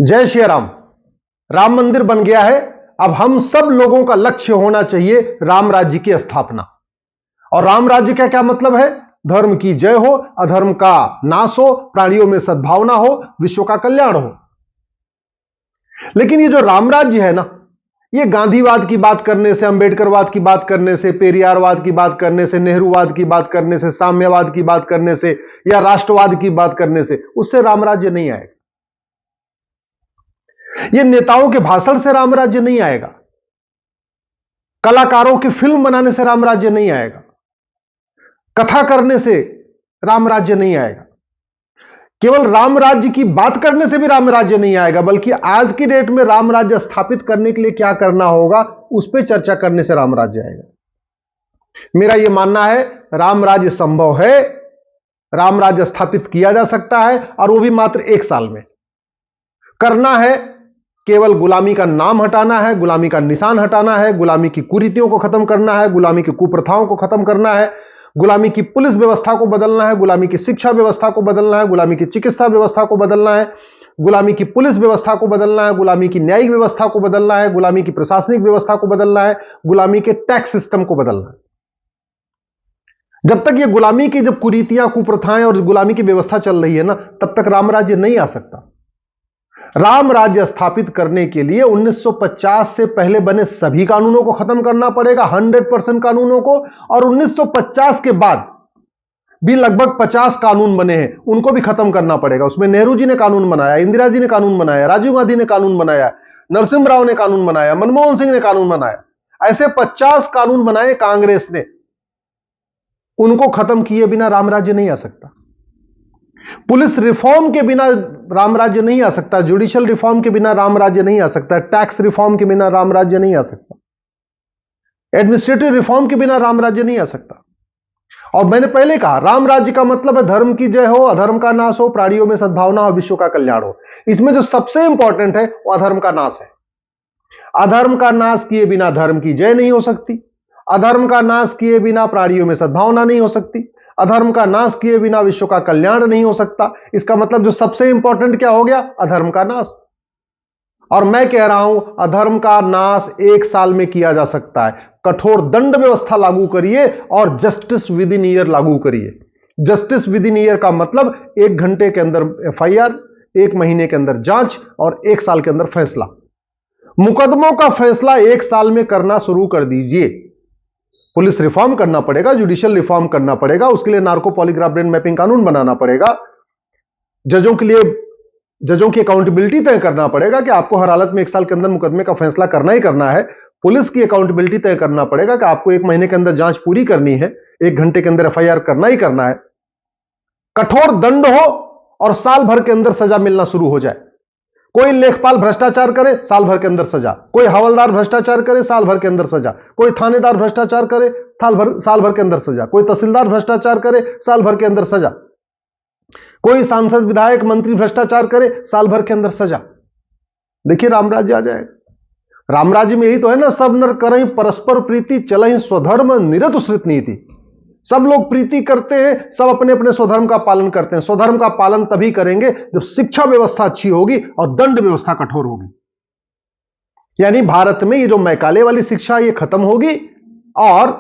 जय श्री राम। राम मंदिर बन गया है। अब हम सब लोगों का लक्ष्य होना चाहिए राम राज्य की स्थापना। और राम राज्य का क्या मतलब है? धर्म की जय हो, अधर्म का नाश हो, प्राणियों में सद्भावना हो, विश्व का कल्याण हो। लेकिन ये जो राम राज्य है ना, ये गांधीवाद की बात करने से, अंबेडकरवाद की बात करने से, पेरियारवाद की बात करने से, नेहरूवाद की बात करने से, साम्यवाद की बात करने से या राष्ट्रवाद की बात करने से, उससे राम राज्य नहीं आएगा। ये नेताओं के भाषण से राम राज्य नहीं आएगा, कलाकारों की फिल्म बनाने से राम राज्य नहीं आएगा, कथा करने से राम राज्य नहीं आएगा, केवल राम राज्य की बात करने से भी राम राज्य नहीं आएगा, बल्कि आज की डेट में राम राज्य स्थापित करने के लिए क्या करना होगा उस पर चर्चा करने से राम राज्य आएगा। मेरा यह मानना है राम राज्य संभव है, राम राज्य स्थापित किया जा सकता है, और वो भी मात्र 1 साल में करना है। केवल गुलामी का नाम हटाना है, गुलामी का निशान हटाना है, गुलामी की कुरीतियों को खत्म करना है, गुलामी की कुप्रथाओं को खत्म करना है, गुलामी की पुलिस व्यवस्था को बदलना है, गुलामी की शिक्षा व्यवस्था को बदलना है, गुलामी की चिकित्सा व्यवस्था को बदलना है, गुलामी की पुलिस व्यवस्था को बदलना है, गुलामी की न्यायिक व्यवस्था को बदलना है, गुलामी की प्रशासनिक व्यवस्था को बदलना है, गुलामी के टैक्स सिस्टम को बदलना है। जब तक ये गुलामी की जब कुरीतियां, कुप्रथाएं और गुलामी की व्यवस्था चल रही है ना, तब तक राम राज्य नहीं आ सकता। राम राज्य स्थापित करने के लिए 1950 से पहले बने सभी कानूनों को खत्म करना पड़ेगा, 100% कानूनों को, और 1950 के बाद भी लगभग 50 कानून बने हैं, उनको भी खत्म करना पड़ेगा। उसमें नेहरू जी ने कानून बनाया, इंदिरा जी ने कानून बनाया, राजीव गांधी ने कानून बनाया, नरसिम्हा राव ने कानून बनाया, मनमोहन सिंह ने कानून बनाया। ऐसे 50 कानून बनाए कांग्रेस ने, उनको खत्म किए बिना राम राज्य नहीं आ सकता। पुलिस रिफॉर्म के बिना राम राज्य नहीं आ सकता, जुडिशियल रिफॉर्म के बिना राम राज्य नहीं आ सकता, टैक्स रिफॉर्म के बिना राम राज्य नहीं आ सकता, एडमिनिस्ट्रेटिव रिफॉर्म के बिना राम राज्य नहीं आ सकता। और मैंने पहले कहा, राम राज्य का मतलब है धर्म की जय हो, अधर्म का नाश हो, प्राणियों में सद्भावना और विश्व का कल्याण हो। इसमें जो सबसे इंपॉर्टेंट है वो अधर्म का नाश है। अधर्म का नाश किए बिना धर्म की जय नहीं हो सकती, अधर्म का नाश किए बिना प्राणियों में सद्भावना नहीं हो सकती, अधर्म का नाश किए बिना विश्व का कल्याण नहीं हो सकता। इसका मतलब जो सबसे इंपॉर्टेंट क्या हो गया? अधर्म का नाश। और मैं कह रहा हूं अधर्म का नाश 1 साल में किया जा सकता है। कठोर दंड व्यवस्था लागू करिए और जस्टिस विद इन ईयर लागू करिए। जस्टिस विद इन ईयर का मतलब 1 घंटे के अंदर एफआईआर, 1 महीने के अंदर जांच और 1 साल के अंदर फैसला। मुकदमों का फैसला 1 साल में करना शुरू कर दीजिए। पुलिस रिफॉर्म करना पड़ेगा, जुडिशियल रिफॉर्म करना पड़ेगा, उसके लिए नार्को पॉलीग्राफ ब्रेन मैपिंग कानून बनाना पड़ेगा, जजों के लिए जजों की अकाउंटेबिलिटी तय करना पड़ेगा कि आपको हर हालत में 1 साल के अंदर मुकदमे का फैसला करना ही करना है। पुलिस की अकाउंटेबिलिटी तय करना पड़ेगा कि आपको 1 महीने के अंदर जांच पूरी करनी है, 1 घंटे के अंदर एफआईआर करना ही करना है। कठोर दंड हो और साल भर के अंदर सजा मिलना शुरू हो जाए। कोई लेखपाल भ्रष्टाचार करे, साल भर के अंदर सजा। कोई हवलदार भ्रष्टाचार करे, साल भर के अंदर सजा। कोई थानेदार भ्रष्टाचार करे, साल भर के अंदर सजा। कोई तहसीलदार भ्रष्टाचार करे, साल भर के अंदर सजा। कोई सांसद, विधायक, मंत्री भ्रष्टाचार करे, साल भर के अंदर सजा। देखिए राम राज्य आ जाएगा। राम राज्य में यही तो है ना, सब नर करहि परस्पर प्रीति, चलहि स्वधर्म निरतुश्रित नीति। सब लोग प्रीति करते हैं, सब अपने अपने स्वधर्म का पालन करते हैं। स्वधर्म का पालन तभी करेंगे जब शिक्षा व्यवस्था अच्छी होगी और दंड व्यवस्था कठोर होगी। यानी भारत में ये जो मैकाले वाली शिक्षा ये खत्म होगी और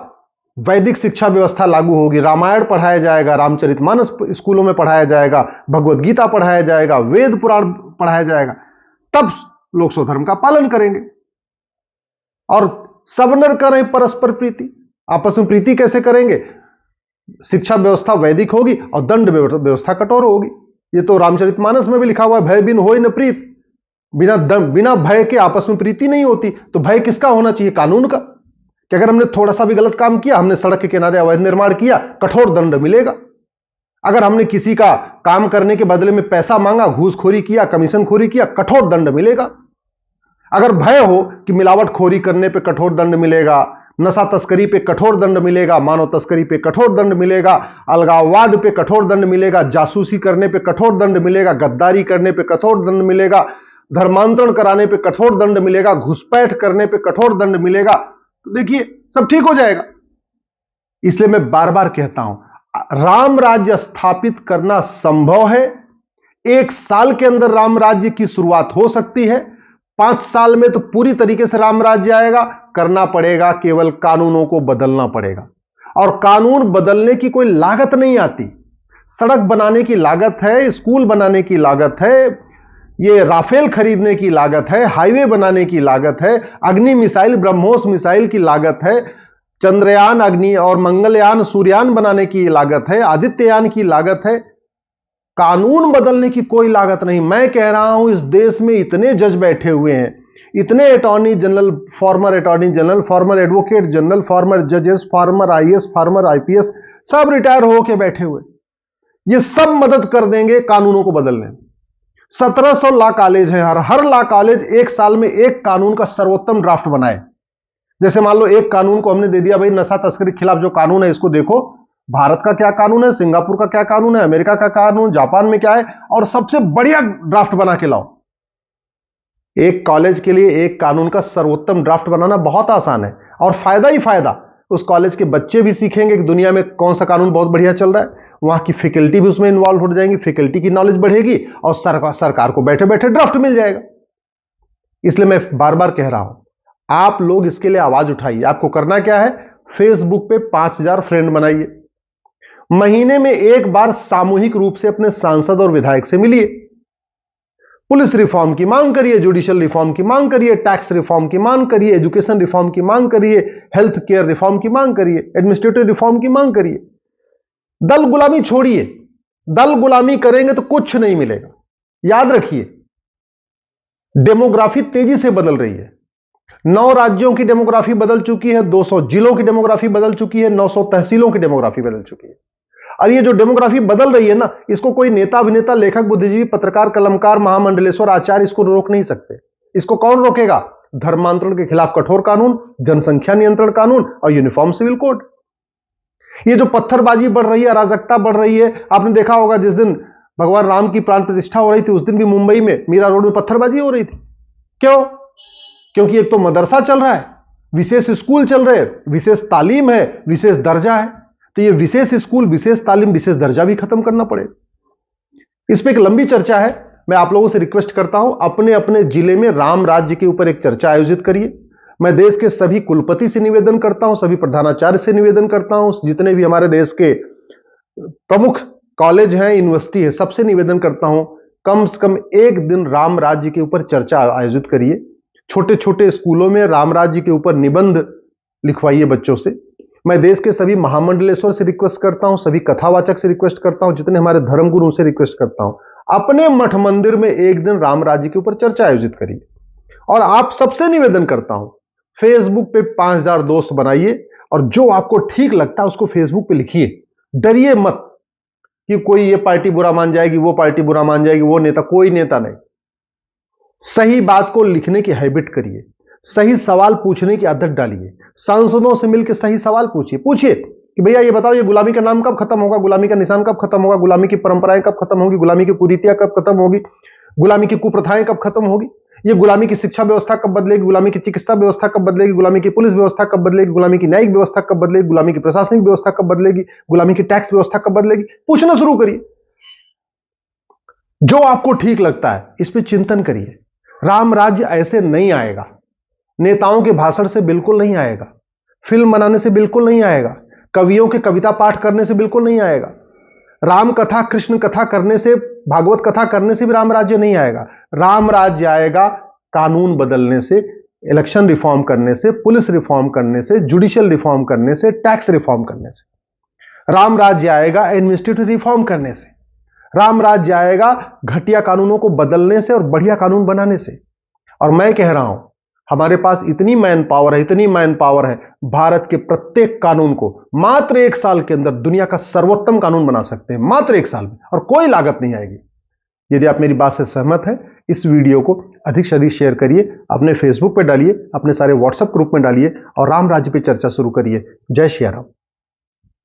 वैदिक शिक्षा व्यवस्था लागू होगी। रामायण पढ़ाया जाएगा, रामचरितमानस स्कूलों में पढ़ाया जाएगा, भगवत गीता पढ़ाया जाएगा, वेद पुराण पढ़ाया जाएगा, तब लोग स्वधर्म का पालन करेंगे। और सब नर करें परस्पर प्रीति, आपस में प्रीति कैसे करेंगे? शिक्षा व्यवस्था वैदिक होगी और दंड व्यवस्था कठोर होगी। ये तो रामचरितमानस में भी लिखा हुआ है, भय बिन होय न प्रीत। बिना भय के आपस में प्रीति नहीं होती। तो भय किसका होना चाहिए? कानून का। कि अगर हमने थोड़ा सा भी गलत काम किया, हमने सड़क के किनारे अवैध निर्माण किया, कठोर दंड मिलेगा। अगर हमने किसी का काम करने के बदले में पैसा मांगा, घूसखोरी किया, कमीशनखोरी किया, कठोर दंड मिलेगा। अगर भय हो कि मिलावटखोरी करने पे कठोर दंड मिलेगा, नशा तस्करी पे कठोर दंड मिलेगा, मानव तस्करी पे कठोर दंड मिलेगा, अलगाववाद पे कठोर दंड मिलेगा, जासूसी करने पे कठोर दंड मिलेगा, गद्दारी करने पे कठोर दंड मिलेगा, धर्मांतरण कराने पे कठोर दंड मिलेगा, घुसपैठ करने पे कठोर दंड मिलेगा, तो देखिए सब ठीक हो जाएगा। इसलिए मैं बार बार कहता हूं राम राज्य स्थापित करना संभव है, 1 साल के अंदर राम राज्य की शुरुआत हो सकती है, 5 साल में तो पूरी तरीके से राम राज्य आएगा। करना पड़ेगा, केवल कानूनों को बदलना पड़ेगा। और कानून बदलने की कोई लागत नहीं आती। सड़क बनाने की लागत है, स्कूल बनाने की लागत है, ये राफेल खरीदने की लागत है, हाईवे बनाने की लागत है, अग्नि मिसाइल, ब्रह्मोस मिसाइल की लागत है, चंद्रयान, अग्नि और मंगलयान, सूर्ययान बनाने की लागत है, आदित्ययान की लागत है। कानून बदलने की कोई लागत नहीं। मैं कह रहा हूं, इस देश में इतने जज बैठे हुए हैं, इतने attorney general, farmer attorney general, farmer advocate general, farmer जजेस, फॉर्मर आईएएस, फॉर्मर आईपीएस, सब रिटायर होकर बैठे हुए। ये सब मदद कर देंगे कानूनों को बदलने में। 1700 लॉ कॉलेज है, हर लॉ कॉलेज 1 साल में एक कानून का सर्वोत्तम ड्राफ्ट बनाए। जैसे मान लो एक कानून को हमने दे दिया, भाई नशा तस्करी के खिलाफ जो कानून है इसको देखो, भारत का क्या कानून है, सिंगापुर का क्या कानून है, अमेरिका का कानून, जापान में क्या है, और सबसे बढ़िया ड्राफ्ट बना के लाओ। एक कॉलेज के लिए एक कानून का सर्वोत्तम ड्राफ्ट बनाना बहुत आसान है, और फायदा ही फायदा। उस कॉलेज के बच्चे भी सीखेंगे कि दुनिया में कौन सा कानून बहुत बढ़िया चल रहा है, वहां की फैकल्टी भी उसमें इन्वॉल्व हो जाएंगी, फैकल्टी की नॉलेज बढ़ेगी, और सरकार को बैठे बैठे ड्राफ्ट मिल जाएगा। इसलिए मैं बार बार कह रहा हूं, आप लोग इसके लिए आवाज उठाइए। आपको करना क्या है, फेसबुक पे 5000 फ्रेंड बनाइए, महीने में एक बार सामूहिक रूप से अपने सांसद और विधायक से मिलिए, पुलिस रिफॉर्म की मांग करिए, जुडिशियल रिफॉर्म की मांग करिए, टैक्स रिफॉर्म की मांग करिए, एजुकेशन रिफॉर्म की मांग करिए, हेल्थ केयर रिफॉर्म की मांग करिए, एडमिनिस्ट्रेटिव रिफॉर्म की मांग करिए। दल गुलामी छोड़िए। दल गुलामी करेंगे तो कुछ नहीं मिलेगा। याद रखिए, डेमोग्राफी तेजी से बदल रही है। 9 राज्यों की डेमोग्राफी बदल चुकी है, 200 जिलों की डेमोग्राफी बदल चुकी है, 900 तहसीलों की डेमोग्राफी बदल चुकी है। और ये जो डेमोग्राफी बदल रही है ना, इसको कोई नेता, अभिनेता, लेखक, बुद्धिजीवी, पत्रकार, कलमकार, महामंडलेश्वर, आचार्य इसको रोक नहीं सकते। इसको कौन रोकेगा? धर्मांतरण के खिलाफ कठोर कानून, जनसंख्या नियंत्रण कानून और यूनिफॉर्म सिविल कोड। ये जो पत्थरबाजी बढ़ रही है, अराजकता बढ़ रही है, आपने देखा होगा जिस दिन भगवान राम की प्राण प्रतिष्ठा हो रही थी, उस दिन भी मुंबई में मीरा रोड में पत्थरबाजी हो रही थी। क्यों? क्योंकि एक तो मदरसा चल रहा है, विशेष स्कूल चल रहे हैं, विशेष तालीम है, विशेष दर्जा है, तो ये विशेष स्कूल, विशेष तालीम, विशेष दर्जा भी खत्म करना पड़ेगा। इस पे एक लंबी चर्चा है। मैं आप लोगों से रिक्वेस्ट करता हूं, अपने अपने जिले में राम राज्य के ऊपर एक चर्चा आयोजित करिए। मैं देश के सभी कुलपति से निवेदन करता हूं, सभी प्रधानाचार्य से निवेदन करता हूं, जितने भी हमारे देश के प्रमुख कॉलेज हैं, यूनिवर्सिटी है, सबसे निवेदन करता हूं, कम से कम एक दिन राम राज्य के ऊपर चर्चा आयोजित करिए। छोटे छोटे स्कूलों में राम राज्य के ऊपर निबंध लिखवाइए बच्चों से। मैं देश के सभी महामंडलेश्वर से रिक्वेस्ट करता हूं, सभी कथावाचक से रिक्वेस्ट करता हूं, जितने हमारे धर्मगुरु से रिक्वेस्ट करता हूं, अपने मठ मंदिर में एक दिन राम राज्य के ऊपर चर्चा आयोजित करिए। और आप सबसे निवेदन करता हूं, फेसबुक पे 5000 दोस्त बनाइए, और जो आपको ठीक लगता है उसको फेसबुक पे लिखिए। डरिए मत कि कोई ये पार्टी बुरा मान जाएगी, वो पार्टी बुरा मान जाएगी, वो नेता, कोई नेता नहीं। सही बात को लिखने की हैबिट करिए, सही सवाल पूछने की आदत डालिए, सांसदों से मिलकर सही सवाल पूछिए कि भैया ये बताओ, ये गुलामी का नाम कब खत्म होगा, गुलामी का निशान कब खत्म होगा, गुलामी की परंपराएं कब खत्म होगी, गुलामी की कुरीतियां कब खत्म होगी, गुलामी की कुप्रथाएं कब खत्म होगी, ये गुलामी की शिक्षा व्यवस्था कब बदलेगी, गुलामी की चिकित्सा व्यवस्था कब बदलेगी, गुलामी की पुलिस व्यवस्था कब बदलेगी, गुलामी की न्यायिक व्यवस्था कब बदलेगी, गुलामी की प्रशासनिक व्यवस्था कब बदलेगी, गुलामी की टैक्स व्यवस्था कब बदलेगी। पूछना शुरू करिए। जो आपको ठीक लगता है इस पर चिंतन करिए। राम राज्य ऐसे नहीं आएगा, नेताओं के भाषण से बिल्कुल नहीं आएगा, फिल्म बनाने से बिल्कुल नहीं आएगा, कवियों के कविता पाठ करने से बिल्कुल नहीं आएगा, राम कथा, कृष्ण कथा करने से, भागवत कथा करने से भी राम राज्य नहीं आएगा। राम राज्य आएगा कानून बदलने से, इलेक्शन रिफॉर्म करने से, पुलिस रिफॉर्म करने से, जुडिशियल रिफॉर्म करने से, टैक्स रिफॉर्म करने से। राम राज्य आएगा एडमिनिस्ट्रेटिव रिफॉर्म करने से। राम राज्य आएगा घटिया कानूनों को बदलने से और बढ़िया कानून बनाने से। और मैं कह रहा हूं, हमारे पास इतनी मैन पावर है, भारत के प्रत्येक कानून को मात्र 1 साल के अंदर दुनिया का सर्वोत्तम कानून बना सकते हैं, मात्र 1 साल में, और कोई लागत नहीं आएगी। यदि आप मेरी बात से सहमत हैं, इस वीडियो को अधिक से अधिक शेयर करिए, अपने फेसबुक पे डालिए, अपने सारे व्हाट्सएप ग्रुप में डालिए, और राम राज्य पे चर्चा शुरू करिए। जय श्री राम।